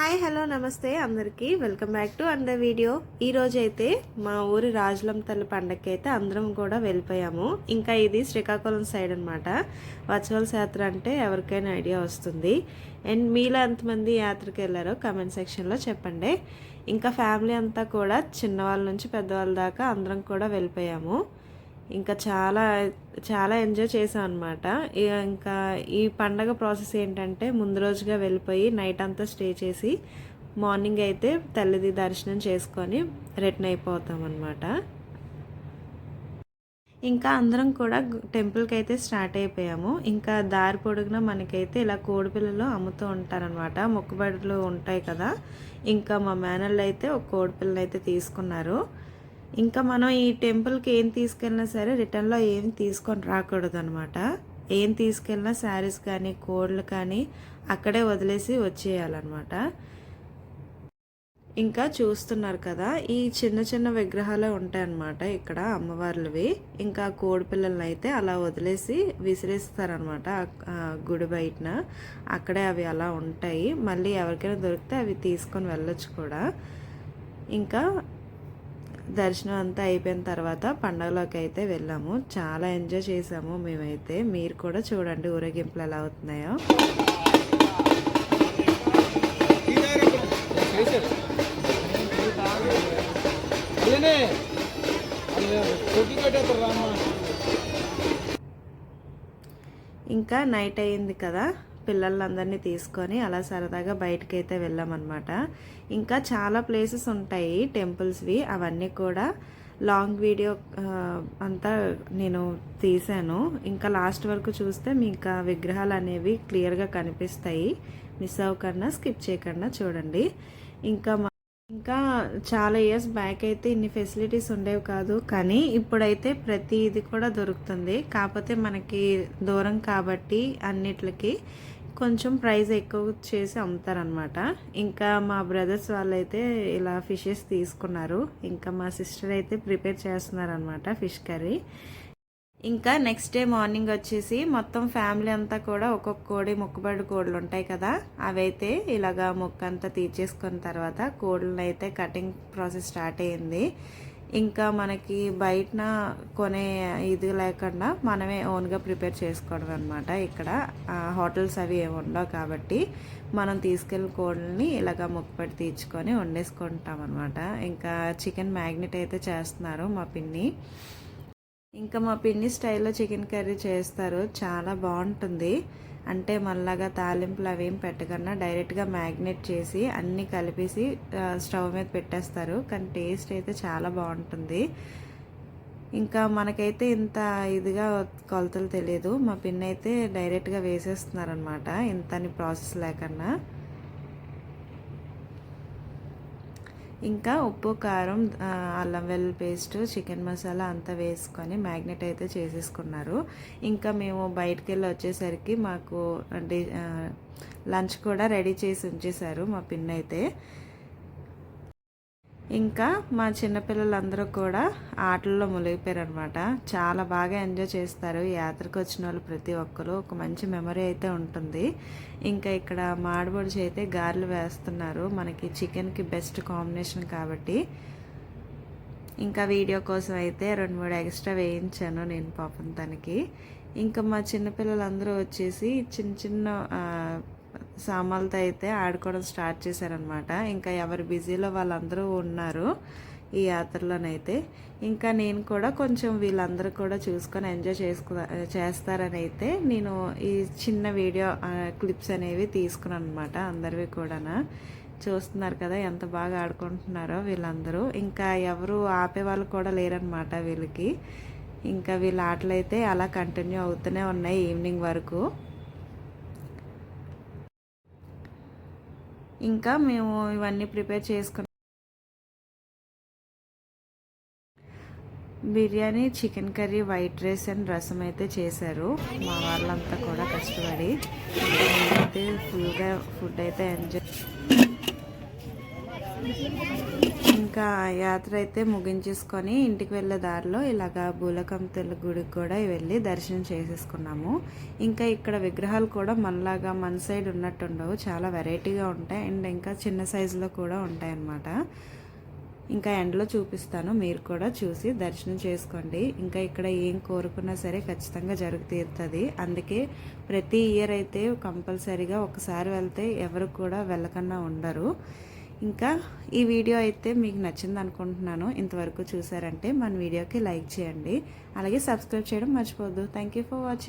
Hi hello నమస్తే అందరికీ welcome back to under video. ఈరోజు అయితే మా ఊరి రాజులం తల్లి పండగకి అయితే అందరం కూడా వెళ్ళిపోయాము. ఇంకా ఇది శ్రీకాకుళం సైడ్ అనమాట. వర్చువల్ యాత్ర అంటే ఎవరికైనా ఐడియా వస్తుంది. అండ్ మీలో ఎంతమంది యాత్రకి వెళ్ళారో కమెంట్ సెక్షన్లో చెప్పండి. ఇంకా ఫ్యామిలీ అంతా కూడా చిన్నవాళ్ళ నుంచి పెద్దవాళ్ళ దాకా అందరం కూడా వెళ్ళిపోయాము. ఇంకా చాలా చాలా ఎంజాయ్ చేసాం అనమాట. ఇంకా ఈ పండగ ప్రాసెస్ ఏంటంటే ముందు రోజుగా వెళ్ళిపోయి నైట్ అంతా స్టే చేసి మార్నింగ్ అయితే తల్లిది దర్శనం చేసుకొని రిటర్న్ అయిపోతాం అనమాట. ఇంకా అందరం కూడా టెంపుల్కి అయితే స్టార్ట్ అయిపోయాము. ఇంకా దారి పొడుగున మనకైతే ఇలా కోడిపిల్లలు అమ్ముతూ ఉంటారనమాట. మొక్కుబడులు ఉంటాయి కదా. ఇంకా మా మేనళ్ళు అయితే ఒక కోడిపిల్లని అయితే తీసుకున్నారు. ఇంకా మనం ఈ టెంపుల్కి ఏం తీసుకెళ్ళినా సరే రిటర్న్లో ఏం తీసుకొని రాకూడదు అనమాట. ఏం తీసుకెళ్ళినా శారీస్ కానీ కోళ్ళు కానీ అక్కడే వదిలేసి వచ్చేయాలన్నమాట. ఇంకా చూస్తున్నారు కదా, ఈ చిన్న చిన్న విగ్రహాలే ఉంటాయన్నమాట ఇక్కడ అమ్మవార్లవి. ఇంకా కోడి పిల్లల్ని అయితే అలా వదిలేసి విసిరేస్తారనమాట గుడి బయటన. అక్కడే అవి అలా ఉంటాయి. మళ్ళీ ఎవరికైనా దొరికితే అవి తీసుకొని వెళ్ళొచ్చు కూడా. ఇంకా దర్శనం అంతా అయిపోయిన తర్వాత పండగలోకి అయితే వెళ్ళాము. చాలా ఎంజాయ్ చేసాము మేమైతే. మీరు కూడా చూడండి ఊరేగింపులు ఎలా అవుతున్నాయో. ఇంకా నైట్ అయింది కదా, పిల్లలందరినీ తీసుకొని అలా సరదాగా బయటకు అయితే వెళ్ళామన్నమాట. ఇంకా చాలా ప్లేసెస్ ఉంటాయి టెంపుల్స్వి. అవన్నీ కూడా లాంగ్ వీడియో అంతా నేను తీసాను. ఇంకా లాస్ట్ వరకు చూస్తే మీకు విగ్రహాలు అనేవి క్లియర్గా కనిపిస్తాయి. మిస్ అవ్వకుండా స్కిప్ చేయకుండా చూడండి. ఇంకా చాలా ఇయర్స్ బ్యాక్ అయితే ఇన్ని ఫెసిలిటీస్ ఉండేవి కాదు, కానీ ఇప్పుడైతే ప్రతి ఇది కూడా దొరుకుతుంది. కాకపోతే మనకి దూరం కాబట్టి అన్నిటికి కొంచెం ప్రైస్ ఎక్కువ చేసి అమ్ముతారనమాట. ఇంకా మా బ్రదర్స్ వాళ్ళైతే ఇలా ఫిషెస్ తీసుకున్నారు. ఇంకా మా సిస్టర్ అయితే ప్రిపేర్ చేస్తున్నారనమాట ఫిష్ కర్రీ. ఇంకా నెక్స్ట్ డే మార్నింగ్ వచ్చేసి మొత్తం ఫ్యామిలీ అంతా కూడా ఒక్కొక్క కోడి, మొక్కుబడి కోళ్ళు ఉంటాయి కదా, అవైతే ఇలాగా మొక్క అంతా తీర్చేసుకున్న తర్వాత కోళ్ళని అయితే కటింగ్ ప్రాసెస్ స్టార్ట్ అయ్యింది. ఇంకా మనకి బయటన కొనే ఇది లేకుండా మనమే ఓన్గా ప్రిపేర్ చేసుకోవడం అనమాట. ఇక్కడ హోటల్స్ అవి ఏమి ఉండవు కాబట్టి మనం తీసుకెళ్ళి కోళ్ళని ఇలాగ మొక్కుబడి తీర్చుకొని వండేసుకుంటాం అనమాట. ఇంకా చికెన్ మ్యాగ్నెట్ అయితే చేస్తున్నారు మా పిన్ని. ఇంకా మా పిన్ని స్టైల్లో చికెన్ కర్రీ చేస్తారు. చాలా బాగుంటుంది. అంటే మళ్ళాగా తాలింపులు అవేం పెట్టకుండా డైరెక్ట్గా మ్యాగ్నేట్ చేసి అన్నీ కలిపేసి స్టవ్ మీద పెట్టేస్తారు. కానీ టేస్ట్ అయితే చాలా బాగుంటుంది. ఇంకా మనకైతే ఇంత ఇదిగా కొలతలు తెలియదు. మా పిన్ని అయితే డైరెక్ట్గా వేసేస్తున్నారనమాట, ఇంతని ప్రాసెస్ లేకుండా. ఇంకా ఉప్పు, కారం, అల్లం వెల్లుల్లి పేస్ట్, చికెన్ మసాలా అంతా వేసుకొని మ్యాగ్నెట్ అయితే చేసేసుకున్నారు. ఇంకా మేము బయటికి వెళ్ళి వచ్చేసరికి మాకు లంచ్ కూడా రెడీ చేసి ఉంచేశారు మా పిన్ అయితే. ఇంకా మా చిన్నపిల్లలందరూ కూడా ఆటల్లో మునిగిపోయారు అనమాట. చాలా బాగా ఎంజాయ్ చేస్తారు. యాత్రకు వచ్చిన వాళ్ళు ప్రతి ఒక్కరు. ఒక మంచి మెమరీ అయితే ఉంటుంది. ఇంకా ఇక్కడ మాడబొడిచి అయితే గారెలు వేస్తున్నారు. మనకి చికెన్కి బెస్ట్ కాంబినేషన్ కాబట్టి ఇంకా వీడియో కోసం అయితే 2-3 ఎక్స్ట్రా వేయించాను నేను పాపం తనకి. ఇంకా మా చిన్నపిల్లలందరూ వచ్చేసి చిన్న చిన్న సామాన్లతో అయితే ఆడుకోవడం స్టార్ట్ చేశారనమాట. ఇంకా ఎవరి బిజీలో వాళ్ళందరూ ఉన్నారు ఈ యాత్రలోనైతే. ఇంకా నేను కూడా కొంచెం వీళ్ళందరూ కూడా చూసుకొని ఎంజాయ్ చేస్తారని అయితే నేను ఈ చిన్న వీడియో క్లిప్స్ అనేవి తీసుకున్నాను అనమాట. అందరివి కూడా చూస్తున్నారు కదా ఎంత బాగా ఆడుకుంటున్నారో వీళ్ళందరూ. ఇంకా ఎవరు ఆపేవాళ్ళు కూడా లేరనమాట వీళ్ళకి. ఇంకా వీళ్ళ ఆటలు అయితే అలా కంటిన్యూ అవుతూనే ఉన్నాయి ఈవినింగ్ వరకు. ఇంకా మేము ఇవన్నీ ప్రిపేర్ చేసుకున్నాం. Biryani, chicken curry, white rice and రసం అయితే చేశారు మా వాళ్ళంతా కూడా కష్టపడి. అయితే ఫుల్గా ఫుడ్ అయితే ఎంజాయ్. ఇంకా ఇంకా యాత్ర అయితే ముగించేసుకొని ఇంటికి వెళ్ళే దారిలో ఇలాగా బూలకంతుల గుడికి కూడా వెళ్ళి దర్శనం చేసేసుకున్నాము. ఇంకా ఇక్కడ విగ్రహాలు కూడా మనలాగా మన సైడ్ ఉన్నట్టు ఉండవు, చాలా వెరైటీగా ఉంటాయి అండ్ ఇంకా చిన్న సైజులో కూడా ఉంటాయి అన్నమాట. ఇంకా ఎండలో చూపిస్తాను, మీరు కూడా చూసి దర్శనం చేసుకోండి. ఇంకా ఇక్కడ ఏం కోరుకున్నా సరే ఖచ్చితంగా తీరుతుంది. అందుకే ప్రతి ఇయర్ అయితే కంపల్సరీగా ఒకసారి వెళ్తే ఎవరు కూడా వెళ్ళకుండా ఉండరు. ఇంకా ఈ వీడియో అయితే మీకు నచ్చింది అనుకుంటున్నాను. ఇంతవరకు చూసారంటే మన వీడియోకి లైక్ చేయండి, అలాగే సబ్స్క్రైబ్ చేయడం మర్చిపోవద్దు. Thank you for watching.